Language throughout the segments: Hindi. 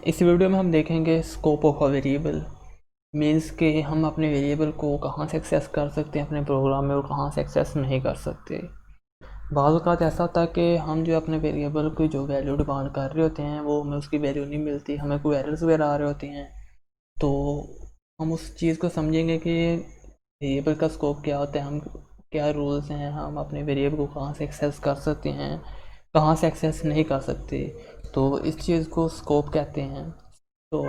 इस वीडियो में हम देखेंगे scope of a variable. Means कि हम अपने वेरिएबल को कहाँ से एक्सेस कर सकते हैं अपने प्रोग्राम में और कहाँ से एक्सेस नहीं कर सकते। बाज़ औक़ात ऐसा होता है कि हम जो अपने वेरिएबल की जो वैल्यू डिमांड कर रहे होते हैं वो हमें उसकी वैल्यू नहीं मिलती, हमें कोई एरर्स वगैरह आ रहे होते हैं। तो हम उस चीज़ को समझेंगे कि वेरिएबल का स्कोप क्या होता है, हम क्या रूल्स हैं, हम अपने वेरिएबल को कहाँ से एक्सेस कर सकते हैं, कहाँ से एक्सेस नहीं कर सकते। तो इस चीज़ को स्कोप कहते हैं। तो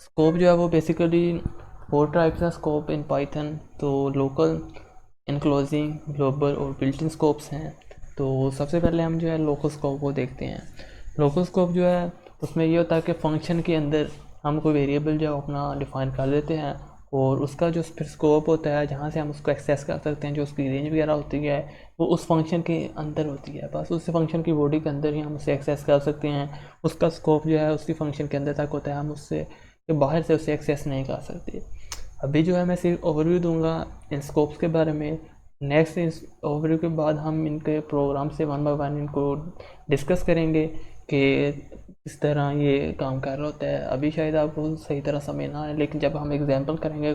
स्कोप जो है वो बेसिकली 4 टाइप्स हैं स्कोप इन पाइथन। तो लोकल, इनक्लोजिंग, ग्लोबल और बिल्ट इन स्कोप्स हैं। तो सबसे पहले हम जो है लोकल स्कोप को देखते हैं। लोकल स्कोप जो है उसमें ये होता है कि फंक्शन के अंदर हम कोई वेरिएबल जो अपना डिफ़ाइन कर लेते हैं और उसका जो फिर स्कोप होता है जहाँ से हम उसको एक्सेस कर सकते हैं, जो उसकी रेंज वगैरह होती है वो उस फंक्शन के अंदर होती है। बस उस फंक्शन की बॉडी के अंदर ही हम उसे एक्सेस कर सकते हैं। उसका स्कोप जो है उसकी फंक्शन के अंदर तक होता है, हम उससे बाहर से उसे एक्सेस नहीं कर सकते। अभी जो है मैं सिर्फ ओवरव्यू दूंगा इन स्कोप्स के बारे में। नेक्स्ट इस ओवरव्यू के बाद हम इनके प्रोग्राम से वन बाय वन इनको डिस्कस करेंगे कि इस तरह ये काम कर रहा होता है। अभी शायद आपको सही तरह समझ ना आए, लेकिन जब हम एग्जांपल करेंगे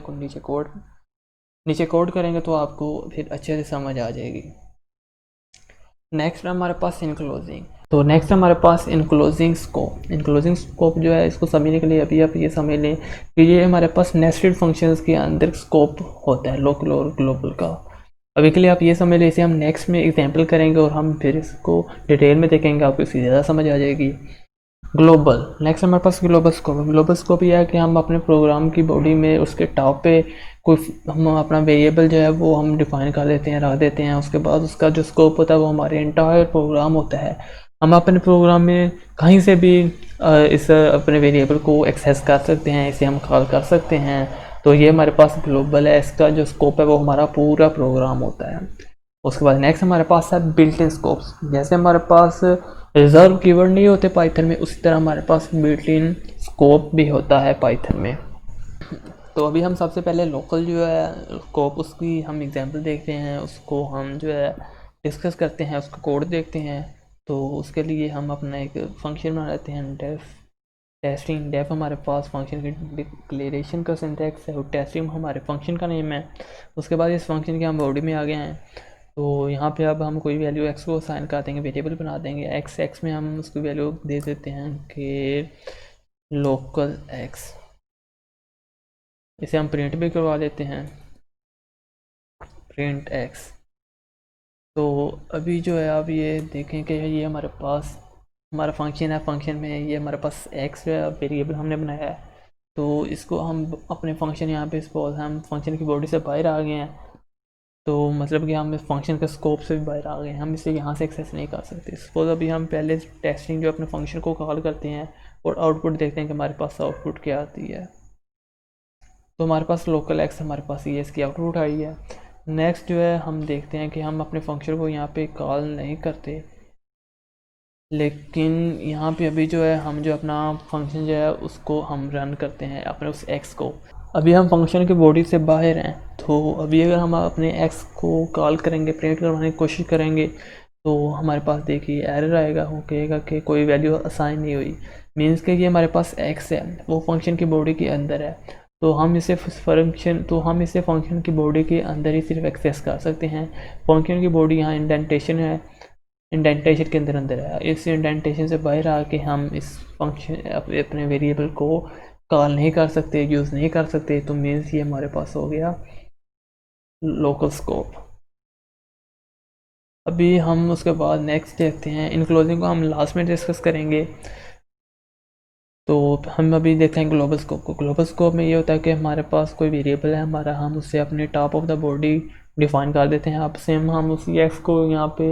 नीचे कोड करेंगे तो आपको फिर अच्छे से समझ आ जाएगी। नेक्स्ट हमारे पास इनक्लोजिंग। तो नेक्स्ट हमारे पास इनक्लोजिंग स्कोप जो है इसको समझने के लिए अभी आप ये समझ लें कि ये हमारे पास नेस्टेड फंक्शंस के अंदर स्कोप होता है लोकल और ग्लोबल का। अभी के लिए आप ये समझ लें, इसे हम नेक्स्ट में एग्जांपल करेंगे और हम फिर इसको डिटेल में देखेंगे, आपको इसकी ज़्यादा समझ आ जाएगी। ग्लोबल, नेक्स्ट हमारे पास ग्लोबल स्कोप ये है कि हम अपने प्रोग्राम की बॉडी में उसके टॉप पे कोई हम अपना वेरिएबल जो है वो हम डिफ़ाइन कर लेते हैं, रख देते हैं। उसके बाद उसका जो स्कोप होता है वो हमारे इंटायर प्रोग्राम होता है। हम अपने प्रोग्राम में कहीं से भी इस अपने वेरिएबल को एक्सेस कर सकते हैं, इसे हम कॉल कर सकते हैं। तो ये हमारे पास ग्लोबल है, इसका जो स्कोप है वो हमारा पूरा प्रोग्राम होता है। उसके बाद नेक्स्ट हमारे पास है बिल्ट इन स्कोप्स। जैसे हमारे पास रिजर्व कीवर्ड नहीं होते पाइथन में, उसी तरह हमारे पास बिल्ट इन स्कोप भी होता है पाइथन में। तो अभी हम सबसे पहले लोकल जो है स्कोप उसकी हम एग्जांपल देखते हैं, उसको हम जो है डिस्कस करते हैं, उसका कोड देखते हैं। तो उसके लिए हम अपना एक फंक्शन बना लेते हैं डेफ हमारे पास फंक्शन की डिक्लेरेशन का सिंटैक्स है और टेस्टिंग हमारे फंक्शन का नेम है। उसके बाद इस फंक्शन के हम बॉडी में आ गए हैं। तो यहाँ पे अब हम कोई वैल्यू एक्स को असाइन कर देंगे, वेरिएबल बना देंगे एक्स में हम उसकी वैल्यू दे देते हैं कि लोकल एक्स। इसे हम प्रिंट भी करवा देते हैं, प्रिंट एक्स। तो अभी जो है आप ये देखें कि ये हमारे पास हमारा फंक्शन है, फंक्शन में ये हमारे पास एक्स जो है वेरिएबल हमने बनाया है। तो इसको हम अपने फंक्शन यहाँ पे सपोज हम फंक्शन की बॉडी से बाहर आ गए हैं, तो मतलब कि हम इस फंक्शन के स्कोप से भी बाहर आ गए हैं, हम इसे यहाँ से एक्सेस नहीं कर सकते। सपोज अभी हम पहले टेस्टिंग जो अपने फंक्शन को कॉल करते हैं और आउटपुट देखते हैं कि हमारे पास आउटपुट क्या आती है। तो हमारे पास लोकल एक्स हमारे पास ये इसकी आउटपुट आई है। नेक्स्ट जो है हम देखते हैं कि हम अपने फंक्शन को यहाँ पे कॉल नहीं करते, लेकिन यहाँ पे अभी जो है हम जो अपना फंक्शन जो है उसको हम रन करते हैं अपने उस एक्स को। अभी हम फंक्शन की बॉडी से बाहर हैं, तो अभी अगर हम अपने एक्स को कॉल करेंगे, प्रिंट करवाने की कोशिश करेंगे, तो हमारे पास देखिए एरर आएगा, वो कहेगा कि कोई वैल्यू असाइन नहीं हुई। मीन्स कि ये हमारे पास एक्स है, वो फंक्शन की बॉडी के अंदर है। तो हम इसे फंक्शन की बॉडी के अंदर ही सिर्फ एक्सेस कर सकते हैं। फंक्शन की बॉडी यहाँ इंडेंटेशन है, इंडेंटेशन के अंदर है। इस इंडेंटेशन से बाहर आके हम इस फंक्शन अपने वेरिएबल को कॉल नहीं कर सकते, यूज़ नहीं कर सकते। तो मीन्स ये हमारे पास हो गया लोकल स्कोप। अभी हम उसके बाद नेक्स्ट देखते हैं, इनक्लोजिंग को हम लास्ट में डिस्कस करेंगे। तो हम अभी देखते हैं ग्लोबल स्कोप को। ग्लोबल स्कोप में ये होता है कि हमारे पास कोई वेरिएबल है हमारा, हम उससे अपने top of the body define कर देते हैं। अब सेम हम उसी एक्स को यहाँ पे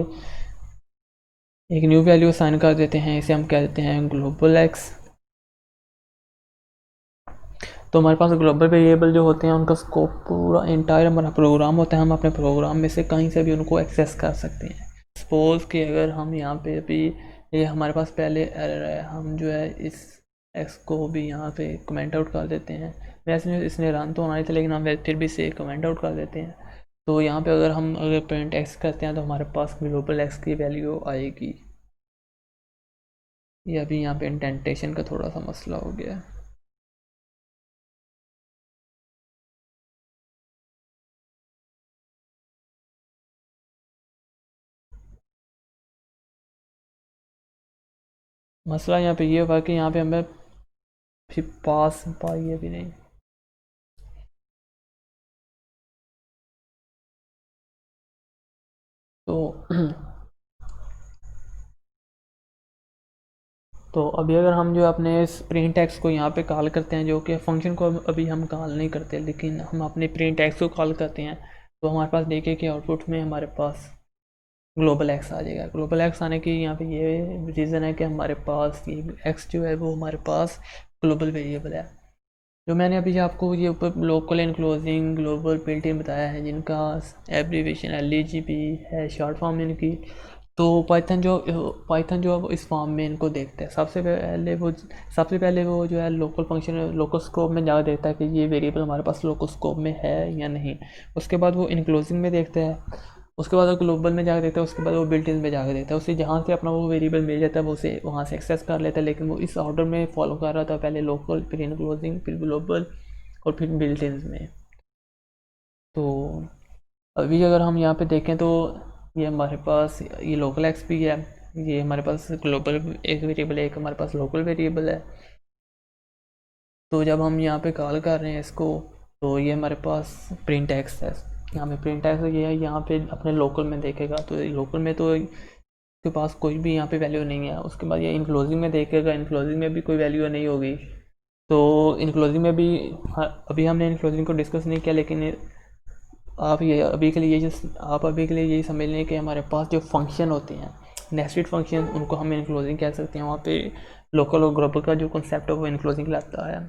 एक न्यू वैल्यू असाइन कर देते हैं, इसे हम कह देते हैं ग्लोबल एक्स। तो हमारे पास ग्लोबल वेरिएबल जो होते हैं उनका स्कोप पूरा इंटायर हमारा प्रोग्राम होता है, हम अपने प्रोग्राम में से कहीं से भी उनको एक्सेस कर सकते हैं। सपोज़ कि अगर हम यहाँ पे अभी ये हमारे पास पहले एरर है, हम जो है इस एक्स को भी यहाँ पे कमेंट आउट कर देते हैं। वैसे इसने रन तो होना ही था, लेकिन हम फिर भी इसे कमेंट आउट कर देते हैं। तो यहाँ पे अगर प्रिंट एक्स करते हैं तो हमारे पास ग्लोबल एक्स की वैल्यू आएगी। ये अभी यहाँ पे इंडेंटेशन का थोड़ा सा मसला हो गया है। मसला यहाँ पे ये हुआ कि यहाँ पे हमें फिर पास पाई अभी नहीं। तो तो अभी अगर हम जो अपने प्रिंट एक्स को यहाँ पे कॉल करते हैं, जो कि फंक्शन को अभी हम कॉल नहीं करते, लेकिन हम अपने प्रिंट एक्स को कॉल करते हैं, तो हमारे पास देखिए कि आउटपुट में हमारे पास ग्लोबल एक्स आ जाएगा। ग्लोबल एक्स आने की यहाँ पे ये रीज़न है कि हमारे पास ये एक्स जो है वो हमारे पास ग्लोबल वेरिएबल है। जो मैंने अभी आपको ये ऊपर local enclosing global built in बताया है, जिनका एब्रीवेशन LEGP है, शॉर्ट फॉर्म इनकी। तो पाइथन जो है वो इस फॉर्म में इनको देखता है। सबसे पहले वो जो है लोकल फंक्शन लोकल स्कोप में जाकर देखता है कि ये वेरिएबल हमारे पास लोकल स्कोप में है या नहीं। उसके बाद वो इनक्लोजिंग में देखता है, उसके बाद वो ग्लोबल में जाकर देखता है, उसके बाद वो बिल्ट इन में जाकर देखता है। उसे जहाँ से अपना वो वेरिएबल मिल जाता है वो उसे वहाँ से एक्सेस कर लेता है, लेकिन वो इस ऑर्डर में फॉलो कर रहा था, पहले लोकल, फिर इनक्लोजिंग, फिर ग्लोबल और फिर बिल्ट इन में। तो अभी अगर हम यहाँ पे देखें तो ये हमारे पास ये लोकल एक्स भी है, ये हमारे पास ग्लोबल एक वेरिएबल है, एक हमारे पास लोकल वेरिएबल है। तो जब हम यहाँ पे कॉल कर रहे हैं इसको, तो ये हमारे पास प्रिंट एक्स है। यहाँ पे प्रिंट एक्स ये है, यहाँ पे अपने लोकल में देखेगा, तो लोकल में तो के पास कोई भी यहाँ पे वैल्यू नहीं है। उसके बाद ये इनक्लोजिंग में देखेगा, इनक्लोजिंग में भी कोई वैल्यू नहीं होगी। तो इनक्लोजिंग में भी अभी हमने इनक्लोजिंग को डिस्कस नहीं किया, लेकिन आप अभी के लिए यही समझ लें कि हमारे पास जो फंक्शन होते हैं नेस्टेड फंक्शन, उनको हम इनक्लोजिंग कह सकते हैं। वहाँ पे लोकल और ग्लोबल का जो कॉन्सेप्ट है वो इनक्लोजिंग लाता है।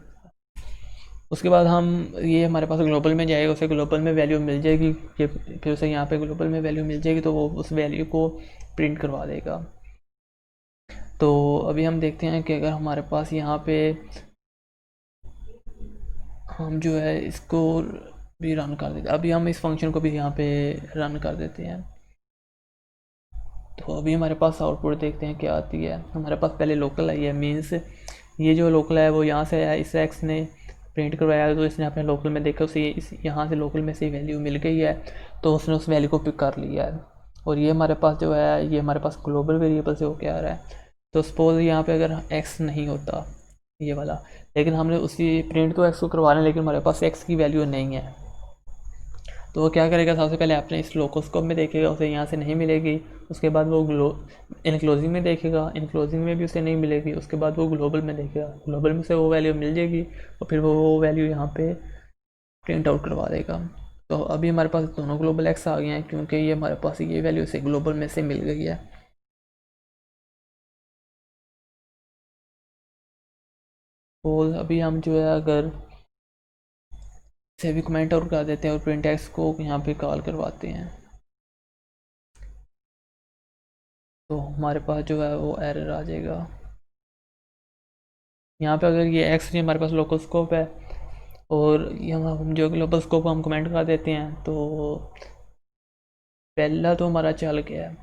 उसके बाद हम ये हमारे पास ग्लोबल में जाएगा, उसे ग्लोबल में वैल्यू मिल जाएगी, फिर उसे यहाँ पे ग्लोबल में वैल्यू मिल जाएगी, तो वो उस वैल्यू को प्रिंट करवा देगा। तो अभी हम देखते हैं कि अगर हमारे पास यहाँ पे हम जो है इसको भी रन कर देते हैं, अभी हम इस फंक्शन को भी यहाँ पे रन कर देते हैं। तो अभी हमारे पास आउटपुट देखते हैं क्या आती है। हमारे पास पहले लोकल आई है, मीन्स ये जो लोकल है वो यहाँ से आया, इस एक्स ने प्रिंट करवाया, तो इसने अपने लोकल में देखा, उसे इस यहाँ से लोकल में से वैल्यू मिल गई है, तो उसने उस वैल्यू को पिक कर लिया है। और ये हमारे पास जो है ये हमारे पास ग्लोबल वेरिएबल से होके आ रहा है। तो सपोज यहाँ पे अगर एक्स नहीं होता ये वाला, लेकिन हमने उसी प्रिंट तो एक्स को करवा रहे हैं, लेकिन हमारे पास एक्स की वैल्यू नहीं है, तो वो क्या करेगा, सबसे पहले अपने इस लोकोस्कोप में देखेगा, उसे यहाँ से नहीं मिलेगी। उसके बाद वो इनक्लोजिंग में देखेगा, इनक्लोजिंग में भी उसे नहीं मिलेगी। उसके बाद वो ग्लोबल में देखेगा, ग्लोबल में से वो वैल्यू मिल जाएगी, और फिर वो वैल्यू यहाँ पे प्रिंट आउट करवा देगा। तो अभी हमारे पास दोनों ग्लोबल एक्स आ गए हैं, क्योंकि ये हमारे पास ये वैल्यू से ग्लोबल में से मिल गई है। तो अभी हम जो है अगर इसे भी कमेंट आउट कर देते हैं और प्रिंट एक्स को यहाँ पे कॉल करवाते हैं, तो हमारे पास जो है वो एरर आ जाएगा। यहाँ पे अगर ये एक्स जी हमारे पास लोकल स्कोप है, और यहाँ हम जो ग्लोबल स्कोप हम कमेंट कर देते हैं, तो पहला तो हमारा चल गया,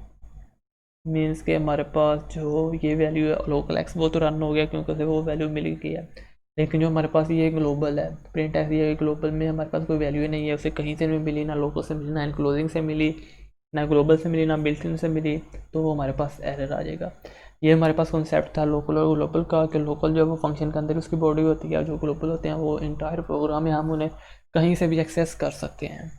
मीन्स के हमारे पास जो ये वैल्यू है लोकल एक्स वो तो रन हो गया, क्योंकि उसे वो वैल्यू मिल गई है। लेकिन जो हमारे पास ये ग्लोबल है प्रिंट एक्स, ये ग्लोबल में हमारे पास कोई वैल्यू नहीं है, उसे कहीं से नहीं मिली, ना लोकल से मिली, ना इनक्लोजिंग से मिली, ना ग्लोबल से मिली, ना बिल्ट इन से मिली, तो वो हमारे पास एरर आ जाएगा। ये हमारे पास कॉन्सेप्ट था लोकल और ग्लोबल का, कि लोकल जो है वो फंक्शन के अंदर उसकी बॉडी होती है, और जो ग्लोबल होते हैं वो इंटायर प्रोग्राम में हम उन्हें कहीं से भी एक्सेस कर सकते हैं।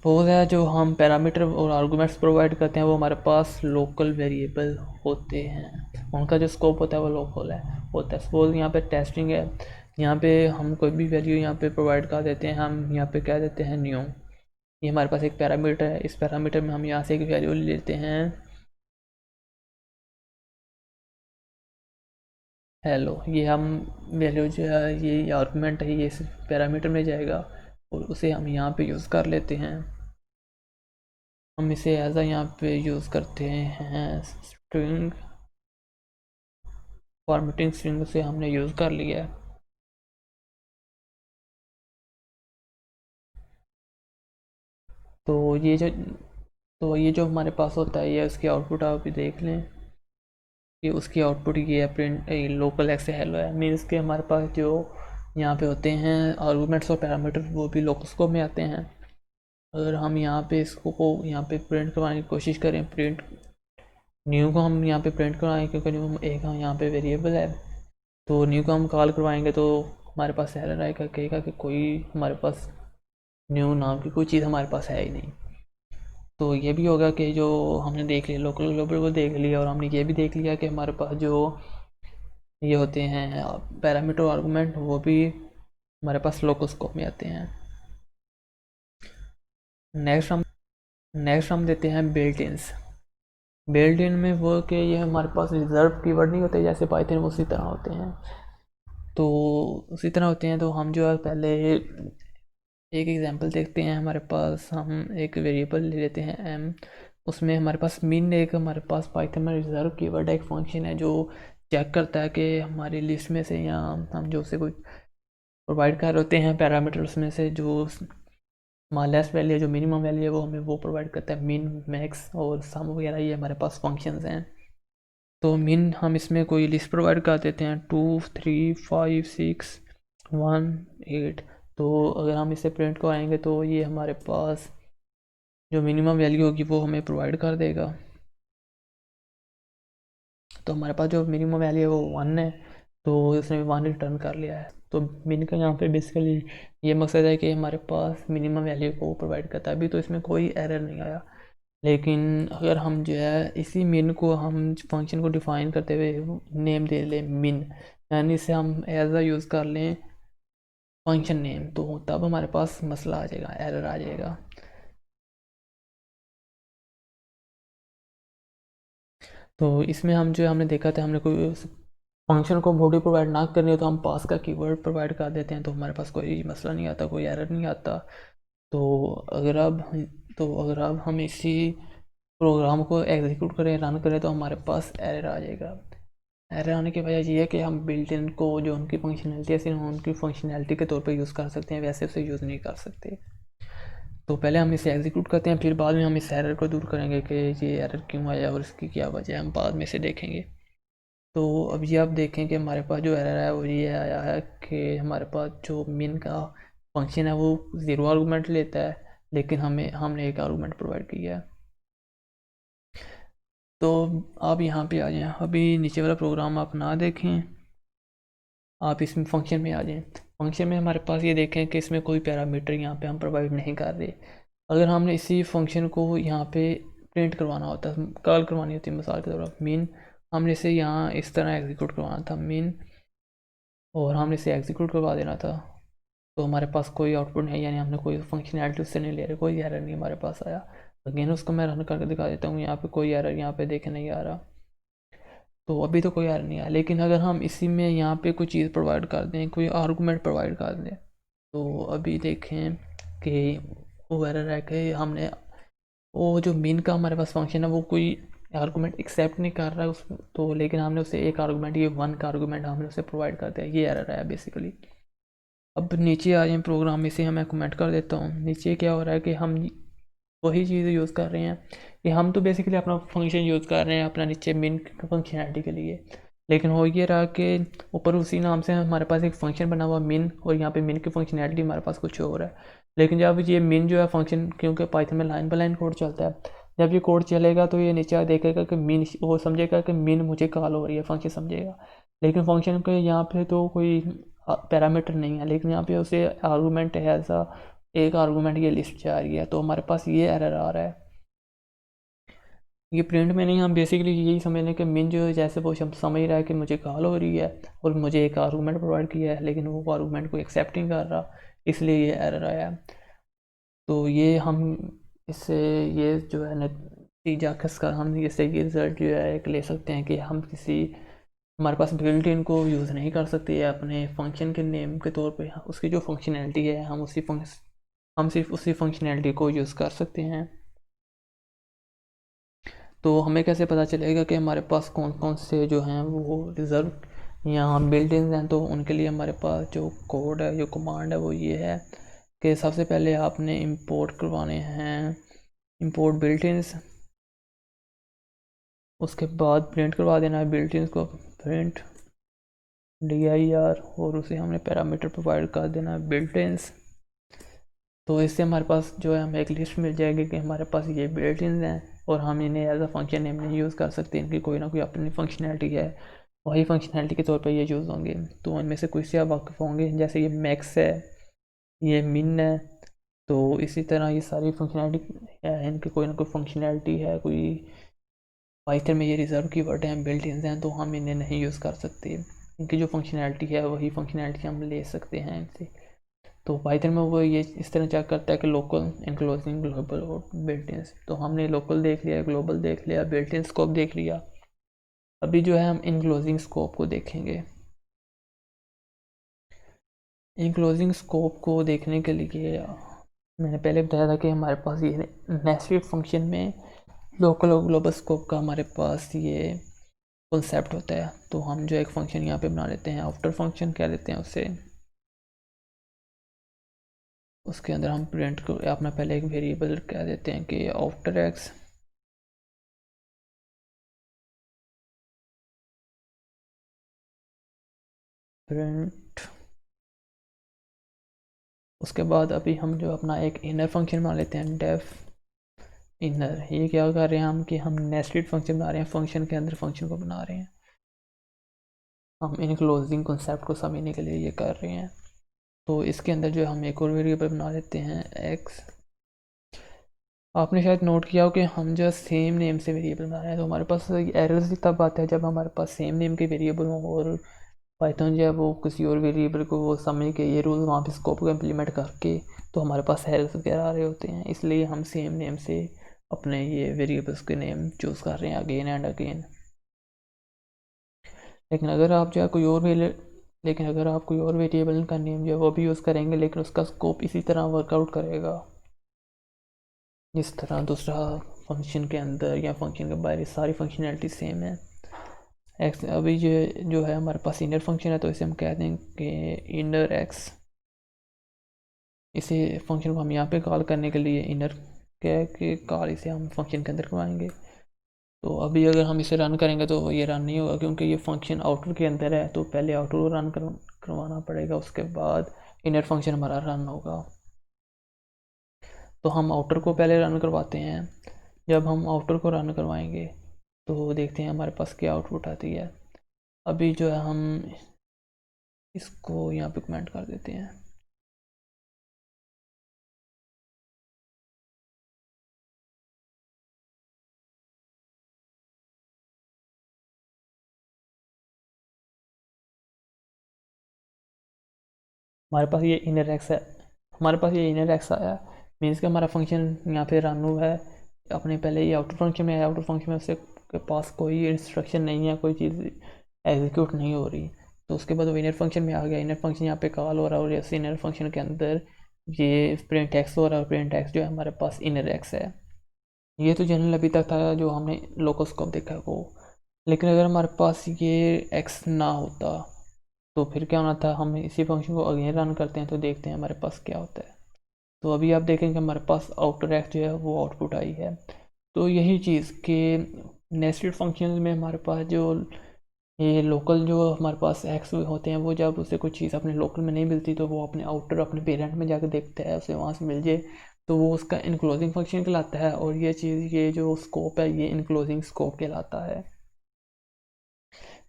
वो है जो हम पैरामीटर और आर्गूमेंट्स प्रोवाइड करते हैं वो हमारे पास लोकल वेरिएबल होते हैं, उनका जो स्कोप होता है वो लोकल है होता है। सपोज यहाँ पे टेस्टिंग है, यहाँ पे हम कोई भी वैल्यू यहाँ पे प्रोवाइड कर देते हैं, हम यहाँ पे कह देते हैं न्यू। ये हमारे पास एक पैरामीटर है, इस पैरामीटर में हम यहाँ से एक वैल्यू लेते हैं हेलो। ये हम वैल्यू जो है ये आर्गूमेंट है, ये इस पैरामीटर में जाएगा, और उसे हम यहाँ पे यूज़ कर लेते हैं। हम इसे एज यहाँ पे यूज़ करते हैं स्ट्रिंग, फॉर्मेटिंग स्ट्रिंग से हमने यूज़ कर लिया है। तो ये जो हमारे पास होता है, ये उसकी आउटपुट आप भी देख लें कि उसकी आउटपुट ये है, प्रिंट लोकल एक्स हेलो है। मीन्स के हमारे पास जो यहाँ पे होते हैं आर्गूमेंट्स और पैरामीटर, वो भी लोकल स्कोप में आते हैं। अगर हम यहाँ पे इसको यहाँ पे प्रिंट करवाने की कोशिश करें, प्रिंट न्यू को हम यहाँ पे प्रिंट करवाएं, क्योंकि न्यू एक हम यहाँ पे वेरिएबल है, तो न्यू को हम कॉल करवाएंगे तो हमारे पास एरर आएगा, कहेगा कि कोई हमारे पास न्यू नाम की कोई चीज़ हमारे पास है ही नहीं। तो ये भी होगा कि जो हमने देख लिया लोकल ग्लोबल को देख लिया, और हमने ये भी देख लिया कि हमारे पास जो ये होते हैं पैरामीटर आर्गूमेंट, वो भी हमारे पास लोकल स्कोप में आते हैं। नेक्स्ट हम देते हैं बिल्ट इन्स। बिल्ट इन में वो कि ये हमारे पास रिजर्व कीवर्ड नहीं होते जैसे पाइथन में, उसी तरह होते हैं। तो हम जो है पहले एक एग्जांपल देखते हैं। हमारे पास हम एक वेरिएबल ले लेते हैं m, उसमें हमारे पास min एक हमारे पास पाइथन में रिजर्व कीवर्ड एक फंक्शन है जो चेक करता है कि हमारी लिस्ट में से, या हम जो से कोई प्रोवाइड कर रहे होते हैं पैरामीटर, उसमें से जो स्मॉलेस्ट वैल्यू, जो मिनिमम वैल्यू है, वो हमें वो प्रोवाइड करता है। मिन, मैक्स और सम वगैरह ये हमारे पास फंक्शंस हैं। तो मिन हम इसमें कोई लिस्ट प्रोवाइड कर देते हैं 2 3 5 6 1 8। तो अगर हम इसे प्रिंट कराएंगे तो ये हमारे पास जो मिनिमम वैल्यू होगी वो हमें प्रोवाइड कर देगा। तो हमारे पास जो मिनिमम वैल्यू है वो 1 है, तो इसने 1 रिटर्न कर लिया है। तो मिन का यहाँ पे बेसिकली ये मकसद है कि हमारे पास मिनिमम वैल्यू को प्रोवाइड करता है। अभी तो इसमें कोई एरर नहीं आया, लेकिन अगर हम जो है इसी मिन को हम फंक्शन को डिफाइन करते हुए नेम दे लें मिन, यानी इसे हम एज अ यूज़ कर लें फंक्शन नेम, तो तब हमारे पास मसला आ जाएगा, एरर आ जाएगा। तो इसमें हम जो हमने देखा था, हमने कोई फंक्शन को बॉडी प्रोवाइड ना करनी हो तो हम पास का कीवर्ड प्रोवाइड कर देते हैं, तो हमारे पास कोई मसला नहीं आता, कोई एरर नहीं आता। तो अगर अब अगर अब हम इसी प्रोग्राम को एग्जीक्यूट करें, रन करें, तो हमारे पास एरर आ जाएगा। एरर आने की वजह ये है कि हम बिल्ट इन को जो उनकी फंक्शनैलिटी है सिर्फ उनकी फंक्शनैलिटी के तौर पे यूज़ कर सकते हैं, वैसे उसे यूज़ नहीं कर सकते। तो पहले हम इसे एग्जीक्यूट करते हैं, फिर बाद में हम इस एरर को दूर करेंगे कि ये एरर क्यों आया और इसकी क्या वजह है, हम बाद में से देखेंगे। तो अब ये आप देखें कि हमारे पास जो एरर है वो ये आया है कि हमारे पास जो मिन का फंक्शन है वो 0 आर्गूमेंट लेता है, लेकिन हमने एक आर्गूमेंट प्रोवाइड किया है। तो आप यहाँ पे आ जाएं, अभी नीचे वाला प्रोग्राम आप ना देखें, आप इसमें फंक्शन में आ जाएं। फंक्शन में हमारे पास ये देखें कि इसमें कोई पैरामीटर यहाँ पे हम प्रोवाइड नहीं कर रहे। अगर हमने इसी फंक्शन को यहाँ पे प्रिंट करवाना होता है, कॉल करवानी होती है, मिसाल के तौर पर मिन, हमने इसे यहाँ इस तरह एग्जीक्यूट करवाना था मिन, और हमने इसे एग्जीक्यूट करवा देना था, तो हमारे पास कोई आउटपुट नहीं, यानी हमने कोई फंक्शनैलिटी उससे नहीं ले रहे, कोई एरर नहीं हमारे पास आया। अगेन उसको मैं रन करके दिखा देता हूँ, यहाँ पे कोई एरर यहाँ पे देखे नहीं आ रहा, तो अभी तो कोई एरर नहीं आया। लेकिन अगर हम इसी में यहाँ पे कोई चीज़ प्रोवाइड कर दें, कोई आर्गूमेंट प्रोवाइड कर दें, तो अभी देखें कि वो एरर है कि हमने वो जो मेन का हमारे पास फंक्शन है वो कोई आर्गूमेंट एक्सेप्ट नहीं कर रहा है उसमें, तो लेकिन हमने उसे एक आर्गूमेंट, ये 1 का आर्गूमेंट हमने उसे प्रोवाइड कर दिया, ये एरर है बेसिकली। अब नीचे आ जाए प्रोग्राम में से, मैं कमेंट कर देता हूँ। नीचे क्या हो रहा है कि हम वही चीज़ यूज़ कर रहे हैं कि हम तो बेसिकली अपना फंक्शन यूज़ कर रहे हैं अपना नीचे मिन फंक्शनैलिटी के लिए, लेकिन हो ये रहा कि ऊपर उसी नाम से हमारे पास एक फ़ंक्शन बना हुआ मिन, और यहाँ पे मिन की फंक्शनैलिटी हमारे पास कुछ और है। लेकिन जब ये मिन जो है फंक्शन, क्योंकि पाइथन में लाइन बाय लाइन कोड चलता है, जब ये कोड चलेगा तो ये नीचे देखेगा कि मिन, वो समझेगा कि मिन मुझे कॉल हो रही है, फंक्शन समझेगा। लेकिन फंक्शन के यहाँ पे तो कोई पैरामीटर नहीं है, लेकिन यहाँ पे उसे आर्गूमेंट है, ऐसा एक आर्गूमेंट ये लिस्ट जा रही है, तो हमारे पास ये एरर आ रहा है। ये प्रिंट में नहीं, हम बेसिकली यही समझ लें कि मिन जो है जैसे वो समझ रहा है कि मुझे कॉल हो रही है और मुझे एक आर्गूमेंट प्रोवाइड किया है, लेकिन वो आर्गूमेंट को एक्सेप्ट नहीं कर रहा, इसलिए ये एरर आया। तो ये हम इससे ये जो है नतीजा खसका, हम इससे ये रिज़ल्ट जो है एक ले सकते हैं कि हम किसी हमारे पास बिल्ट इन को यूज़ नहीं कर सकते अपने फंक्शन के नेम के तौर पे, उसकी जो फंक्शनैलिटी है हम सिर्फ उसी फंक्शनैलिटी को यूज़ कर सकते हैं। तो हमें कैसे पता चलेगा कि हमारे पास कौन कौन से जो हैं वो रिज़र्व या बिल्ट इन हैं, तो उनके लिए हमारे पास जो कोड है, जो कमांड है वो ये है कि सबसे पहले आपने इंपोर्ट करवाने हैं इंपोर्ट बिल्ट-इन्स, उसके बाद प्रिंट करवा देना है बिल्ट-इन्स को, प्रिंट dir, और उसे हमने पैरामीटर प्रोवाइड कर देना है बिल्ट-इन्स। तो इससे हमारे पास जो है हमें एक लिस्ट मिल जाएगी कि हमारे पास ये बिल्ट-इन्स हैं और हम इन्हें एज अ फंक्शन नेम नहीं यूज़ कर सकते, इनकी कोई ना कोई अपनी फंक्शनैलिटी है, वही फंक्शनैलिटी के तौर पे ये यूज़ होंगे। तो इनमें से कुछ से आप वाकिफ़ होंगे, जैसे ये मैक्स है, ये मिन है। तो इसी तरह ये सारी फंक्शनैलिटी है, इनकी कोई ना कोई फंक्शनैलिटी है, कोई पाइथन में ये रिजर्व कीवर्ड हैं, बिल्ट-इन्स हैं, तो हम इन्हें नहीं यूज़ कर सकते। इनकी जो फंक्शनैलिटी है वही फंक्शनैलिटी हम ले सकते हैं इनसे। तो पाइथन में वो ये इस तरह चेक करता है कि लोकल, इनक्लोजिंग, ग्लोबल और बिल्ट-इन्स। तो हमने लोकल देख लिया, ग्लोबल देख लिया, बिल्ट-इन स्कोप देख लिया। अभी जो है हम इनक्लोजिंग स्कोप को देखेंगे। इनक्लोजिंग स्कोप को देखने के लिए मैंने पहले बताया था कि हमारे पास ये नेस्टेड फंक्शन में लोकल और ग्लोबल स्कोप का हमारे पास ये कॉन्सेप्ट होता है। तो हम जो एक फंक्शन यहाँ पे बना लेते हैं, आउटर फंक्शन कह देते हैं उसे। उसके अंदर हम प्रिंट को अपना पहले एक वेरिएबल कह देते हैं कि आउटर एक्स, प्रिंट। उसके बाद अभी हम जो अपना एक इनर फंक्शन बना लेते हैं, डेफ इनर। ये क्या कर रहे हैं हम कि हम नेस्टेड फंक्शन बना रहे हैं, फंक्शन के अंदर फंक्शन को बना रहे हैं। हम इनक्लोजिंग कॉन्सेप्ट को समझने के लिए ये कर रहे हैं। तो इसके अंदर जो हम एक और वेरिएबल बना लेते हैं एक्स। आपने शायद नोट किया हो कि हम जो सेम नेम से वेरिएबल बना रहे हैं, तो हमारे पास एरर्स तब आते हैं जब हमारे पास सेम नेम के वेरिएबल हों और पाइथन जो है वो किसी और वेरिएबल को वो समझ के ये रूल वहाँ पे स्कोप को इम्प्लीमेंट करके तो हमारे पास एरर्स वगैरह आ रहे होते हैं। इसलिए हम सेम नेम से अपने ये वेरिएबल्स के नेम चूज़ कर रहे हैं अगेन एंड अगेन। लेकिन अगर आप जो है कोई और वेरिएबल का नेम जो है वो भी यूज़ करेंगे, लेकिन उसका स्कोप इसी तरह वर्कआउट करेगा जिस तरह दूसरा फंक्शन के अंदर या फंक्शन के बाहर सारी फंक्शनैलिटी सेम है। एक्स अभी जो है हमारे पास इनर फंक्शन है, तो इसे हम कह देंगे इनर एक्स। इसे फंक्शन को हम यहाँ पे कॉल करने के लिए इनर कह के कॉल इसे हम फंक्शन के अंदर करवाएंगे। तो अभी अगर हम इसे रन करेंगे तो ये रन नहीं होगा क्योंकि ये फंक्शन आउटर के अंदर है, तो पहले आउटर को रन करवाना पड़ेगा, उसके बाद इनर फंक्शन हमारा रन होगा। तो हम आउटर को पहले रन करवाते हैं। जब हम आउटर को रन करवाएंगे तो देखते हैं हमारे पास क्या आउटपुट आती है। अभी जो है हम इसको यहाँ पे कमेंट कर देते हैं। हमारे पास ये इनर एक्स है, हमारे पास ये इनर एक्स आया, मीन्स कि हमारा फंक्शन यहाँ पे रन हुआ है। अपने पहले ये आउटर फंक्शन में आया, आउटर फंक्शन में उसके के पास कोई इंस्ट्रक्शन नहीं है, कोई चीज़ एग्जीक्यूट नहीं हो रही। तो उसके बाद वो इनर फंक्शन में आ गया, इनर फंक्शन यहाँ पे कॉल हो रहा है और इस इनर फंक्शन के अंदर ये प्रिंट एक्स हो रहा है और प्रिंट एक्स जो है हमारे पास इनर एक्स है। ये तो जनरल अभी तक था जो हमने लोकल स्कोप देखा वो। लेकिन अगर हमारे पास ये एक्स ना होता तो फिर क्या होना था, हम इसी फंक्शन को अगेन रन करते हैं तो देखते हैं हमारे पास क्या होता है। तो अभी आप देखेंगे हमारे पास आउटर एक्स जो है वो आउटपुट आई है। तो यही चीज़ कि नेस्टेड फंक्शन में हमारे पास जो ये लोकल जो हमारे पास एक्स होते हैं वो जब उसे कोई चीज़ अपने लोकल में नहीं मिलती तो वो अपने आउटर अपने पेरेंट में जाकर देखता है, उसे वहाँ से मिल जाए तो वो उसका इनक्लोजिंग फंक्शन कहलाता है। और ये चीज़ ये जो स्कोप है ये इनक्लोजिंग स्कोप कहलाता है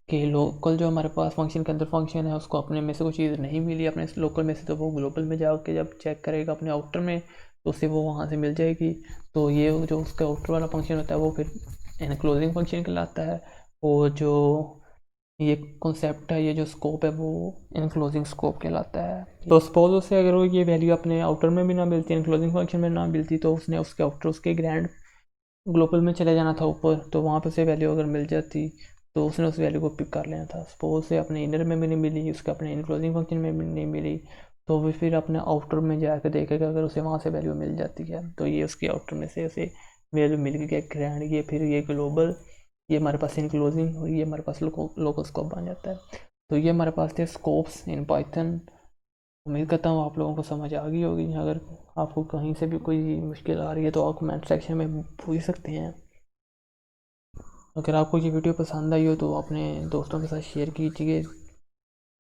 कि लोकल जो हमारे पास फंक्शन के अंदर फंक्शन है उसको अपने में से कोई चीज़ नहीं मिली अपने लोकल में से, तो वो ग्लोबल में जाके जब चेक करेगा अपने आउटर में तो उसे वो वहाँ से मिल जाएगी। तो ये जो उसका आउटर वाला फंक्शन होता है वो फिर इनक्लोजिंग फंक्शन कहलाता है। और जो ये कॉन्सेप्ट है, ये जो स्कोप है वो इनक्लोजिंग स्कोप कहलाता है। तो सपोज उसे अगर वो ये वैल्यू अपने आउटर में भी ना मिलती, इनक्लोजिंग फंक्शन में ना मिलती, तो उसने उसके आउटर उसके ग्रैंड ग्लोबल में चले जाना था ऊपर, तो वहाँ पे से वैल्यू अगर मिल जाती तो उसने उस वैल्यू को पिक कर लेना था। सपोज से अपने इनर में भी नहीं मिली, उसके अपने इनक्लोजिंग फंक्शन में भी नहीं मिली, तो वो फिर अपने आउटर में जाकर देखेगा अगर उसे वहाँ से वैल्यू मिल जाती है तो ये उसके आउटर में से उसे वैल्यू मिल गई ग्रैंड, ये फिर ये ग्लोबल, ये हमारे पास इनक्लोजिंग और ये हमारे पास लोकल स्कोप बन जाता है। तो ये हमारे पास थे स्कोप्स इन पाइथन उम्मीद करता हूँ आप लोगों को समझ आ गई होगी। अगर आपको कहीं से भी कोई मुश्किल आ रही है तो आप कमेंट सेक्शन में पूछ सकते हैं। अगर आपको ये वीडियो पसंद आई हो तो अपने दोस्तों के साथ शेयर कीजिए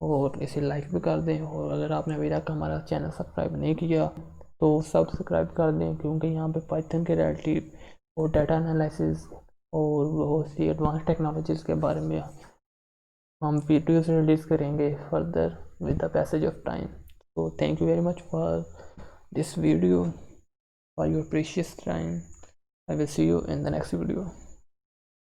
और इसे लाइक भी कर दें। और अगर आपने अभी तक हमारा चैनल सब्सक्राइब नहीं किया तो सब्सक्राइब कर दें, क्योंकि यहाँ पे पाइथन के रिलेटिव और डाटा एनालिसिस और बहुत सी एडवांस टेक्नोलॉजीज़ के बारे में हम वीडियोस रिलीज़ करेंगे further with the passage of time. So thank you very much for this video, for your precious time. I will see you in the next video.